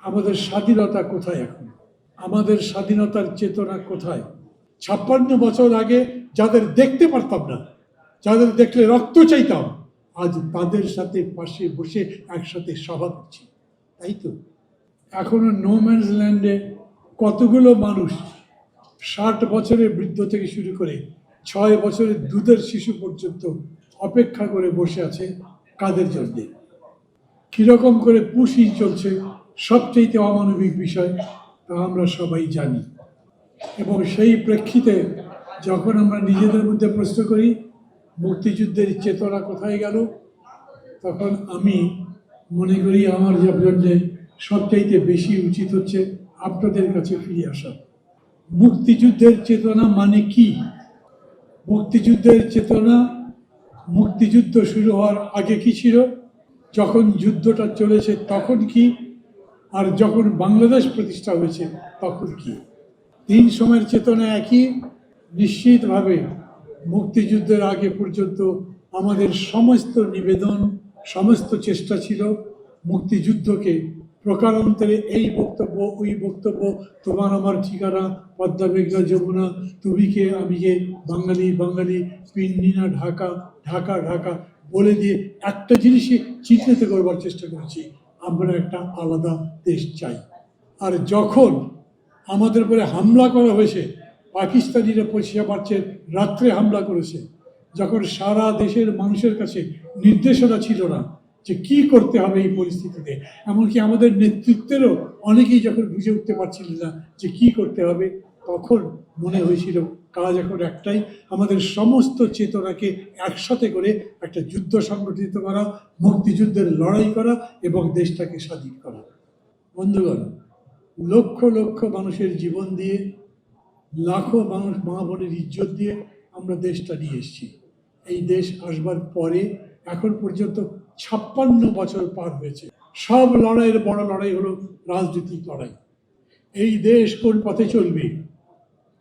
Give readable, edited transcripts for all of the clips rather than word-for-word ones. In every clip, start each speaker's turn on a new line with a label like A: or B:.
A: আমাদের স্বাধীনতা কোথায় এখন? আমাদের স্বাধীনতার চেতনা কোথায়? ৫৬ বছর আগে যাদের দেখতে পারতাম না, যাদের দেখলে রক্ত চাইতাম, আজ তাদের সাথে পাশে বসে একসাথে সভা করছি, তাই তো? এখনো নো ম্যানস ল্যান্ডে কতগুলো মানুষ ৬০ বছরের বৃদ্ধ থেকে শুরু করে ৬ বছরের দুধের শিশু পর্যন্ত অপেক্ষা করে বসে আছে কাদের জন্যে? কীরকম করে পুষি চলছে সবচেয়ে অমানবিক বিষয় তা আমরা সবাই জানি। এবং সেই প্রেক্ষিতে যখন আমরা নিজেদের মধ্যে প্রশ্ন করি মুক্তিযুদ্ধের চেতনা কোথায় গেল, তখন আমি মনে করি আমার জন্য সবচাইতে বেশি উচিত হচ্ছে আপনাদের কাছে ফিরে আসা। মুক্তিযুদ্ধের চেতনা মানে কি? মুক্তিযুদ্ধের চেতনা, মুক্তিযুদ্ধ শুরু হওয়ার আগে কি ছিল, যখন যুদ্ধটা চলেছে তখন কি, আর যখন বাংলাদেশ প্রতিষ্ঠা হয়েছে তখন কি? তিন সময়ের চেতনা একই। নিশ্চিতভাবে মুক্তিযুদ্ধের আগে পর্যন্ত আমাদের সমস্ত নিবেদন, সমস্ত চেষ্টা ছিল মুক্তিযুদ্ধকে প্রকারান্তরে এই বক্তব্য ওই বক্তব্য, তোমার আমার ঠিকানা, পদ্মা মেঘনা যমুনা, তুমি কে আমি কে, বাঙালি বাঙালি, পিন্নিনা ঢাকা ঢাকা ঢাকা বলে দিয়ে একটা জিনিসই চিহ্নিত করবার চেষ্টা করেছি, আমরা একটা আলাদা দেশ চাই। আর যখন আমাদের উপরে হামলা করা হয়েছে, পাকিস্তানিরা পয়সা পাচ্ছে, রাত্রে হামলা করেছে, যখন সারা দেশের মানুষের কাছে নির্দেশনা ছিল না যে কি করতে হবে এই পরিস্থিতিতে, এমনকি আমাদের নেতৃত্বেরও অনেকেই যখন বুঝে উঠতে পারছিলেন না যে কি করতে হবে, তখন মনে হয়েছিল কাজ এখন একটাই, আমাদের সমস্ত চেতনাকে একসাথে করে একটা যুদ্ধ সংগঠিত করা, মুক্তিযুদ্ধের লড়াই করা এবং দেশটাকে স্বাধীন করা। বন্ধুগণ, লক্ষ লক্ষ মানুষের জীবন দিয়ে, লাখো মানুষ মা বোনের ইজ্জত দিয়ে আমরা দেশটা নিয়ে এসেছি। এই দেশ আসবার পরে এখন পর্যন্ত ৫৬ বছর পার হয়েছে। সব লড়াইয়ের বড় লড়াই হলো রাজনৈতিক লড়াই। এই দেশ কোন পথে চলবে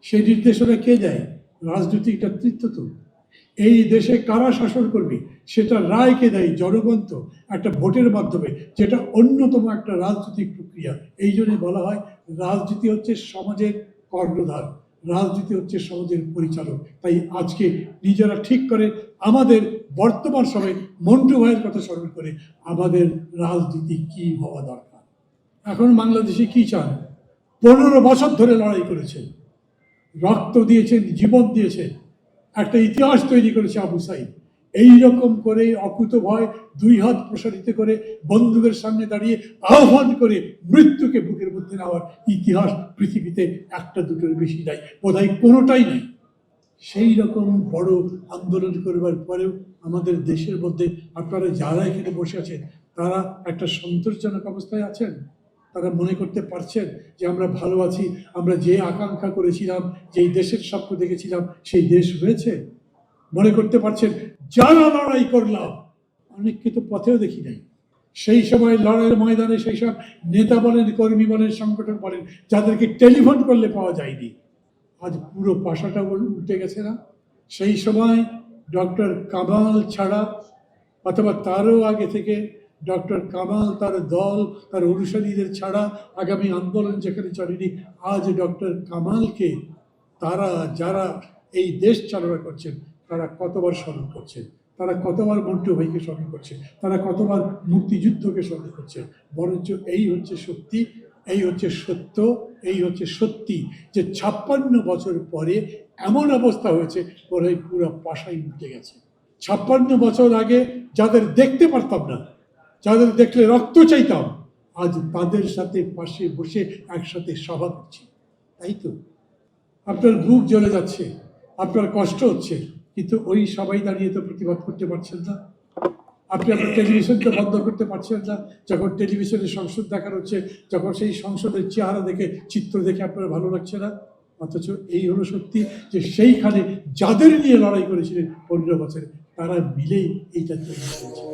A: সেই নির্দেশনা কে দেয়? রাজনৈতিক নেতৃত্ব তো। এই দেশে কারা শাসন করবে সেটা রায় কে দেয়? জনগণ তো, একটা ভোটের মাধ্যমে, যেটা অন্যতম একটা রাজনৈতিক প্রক্রিয়া। এই জন্য বলা হয় রাজনীতি হচ্ছে সমাজের কর্ণধার, রাজনীতি হচ্ছে সমাজের পরিচালক। তাই আজকে নিজেরা ঠিক করে আমাদের বর্তমান সময়ে মন্টু ভাইয়ের কথা স্মরণ করে আমাদের রাজনীতি কি হওয়া দরকার। এখন বাংলাদেশে কি চান? ১৫ বছর ধরে লড়াই করেছেন, রক্ত দিয়েছেন, জীবন দিয়েছেন, একটা ইতিহাস তৈরি করেছে আবু সাইদ। এইরকম করে অকুতভয় দুই হাত প্রসারিত করে বন্দুকের সামনে দাঁড়িয়ে আহ্বান করে মৃত্যুকে বুকের মধ্যে নেওয়ার ইতিহাস পৃথিবীতে একটা দুটোর বেশি নাই, বোধহয় কোনোটাই নেই। সেই রকম বড় আন্দোলন করবার পরেও আমাদের দেশের মধ্যে আপনারা যারা এখানে বসে আছেন তারা একটা সন্তোষজনক অবস্থায় আছেন? তারা মনে করতে পারছেন যে আমরা ভালো আছি, আমরা যে আকাঙ্ক্ষা করেছিলাম, যেই দেশের স্বপ্ন দেখেছিলাম সেই দেশ হয়েছে? মনে করতে পারছেন? যারা লড়াই করলাম, অনেককে তো পথেও দেখি নাই। সেই সময় লড়াইয়ের ময়দানে সেই সব নেতা বলেন, কর্মী বলেন, সংগঠন বলেন, যাদেরকে টেলিফোন করলে পাওয়া যায়নি, আজ পুরো পাশাটা উল্টে গেছে না? সেই সময় ডক্টর কামাল ছাড়া, অথবা তারও আগে থেকে ডক্টর কামাল, তার দল, তার অনুসারীদের ছাড়া আগামী আন্দোলন যেখানে চলেনি, আজ ডক্টর কামালকে তারা, যারা এই দেশ চালনা করছেন, তারা কতবার স্মরণ করছেন, তারা কতবার মন্টু ভাইকে স্মরণ করছে, তারা কতবার মুক্তিযুদ্ধকে স্মরণ করছে। বরঞ্চ এই হচ্ছে সত্যি, এই হচ্ছে সত্য, এই হচ্ছে সত্যি যে ৫৬ বছর পরে এমন অবস্থা হয়েছে পরে পুরো পাশাই উঠে গেছে। ৫৬ বছর আগে যাদের দেখতে পারতাম না, যাদের দেখলে রক্ত চাইতাম, আজ তাদের সাথে পাশে বসে একসাথে সভা করছি, তাই তো? আপনার বুক জ্বলে যাচ্ছে, আপনার কষ্ট হচ্ছে, কিন্তু ওই সবাই দাঁড়িয়ে তো প্রতিবাদ করতে পারছেন না। আপনি আপনার টেলিভিশনকে বন্ধ করতে পারছেন না। যখন টেলিভিশনে সংসদ দেখানো হচ্ছে, যখন সেই সংসদের চেহারা দেখে, চিত্র দেখে আপনার ভালো লাগছে না। অথচ এই হলো সত্যি যে সেইখানে যাদের নিয়ে লড়াই করেছিলেন ১৫ বছরে, তারা মিলেই এইটা তৈরি করেছে।